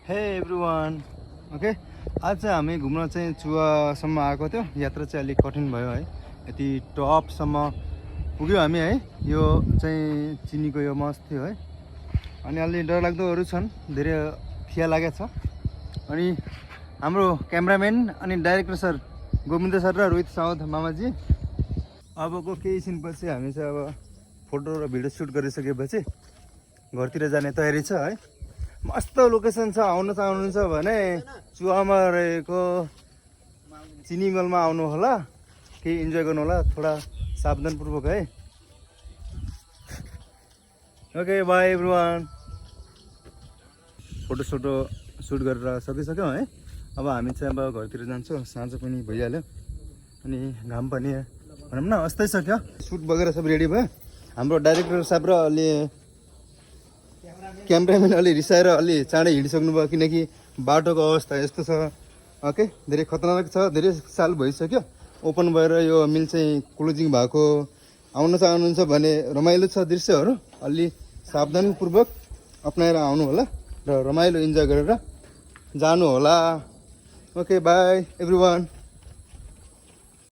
हे everyone okay आज चाहिँ हामी घुम्न चाहिँ चुवासम्म आएको थियो। यात्रा चाहिँ अलिक कठिन भयो है। यति टपसम्म पुग्यो हामी है। यो चाहिँ चिनीको यो मस्त थियो है। अनि अलि डरलाग्दोहरू छन्, धेरै खिया लागेको छ। अनि हाम्रो क्यामेराम्यान अनि डाइरेक्टर सर गोविन्द सर र रोहित साउद मामाजी अबको केही छिनपछि हामी चाहिँ अब फोटो र भिडियो सुट गरिसकेपछि घरतिर जाने तयारी छ है। मस्त लोकेसन छ, आउनु चाहनुहुन्छ भने चुवामा रहेको चिनी मलमा आउनु होला, केही इन्जोय गर्नु होला, थोडा सावधानपूर्वक है। Okay by everyone. Photo shoot गरेर सकिसक्यौँ है। अब हामी चाहिँ अब घरतिर जान्छौँ, साँझ पनि भइहाल्यो अनि घाम पनि भनौँ न अस्ताइसक्यो। सुट वगैरह सब रेडी भयो। हाम्रो डाइरेक्टर साहब र अलि क्यामेराम्यान अलि रिसाएर अलि चाँडै हिँडिसक्नु भयो, किनकि बाटोको अवस्था यस्तो छ। ओके धेरै खतरनाक छ, धेरै साल भइसक्यो ओपन भएर यो मिल चाहिँ क्लोजिङ भएको। आउन चाहनुहुन्छ भने रमाइलो छ दृश्यहरू, अलि सावधानपूर्वक अपनाएर आउनु होला र रमाइलो इन्जोय गरेर जानु होला। Okay by everyone.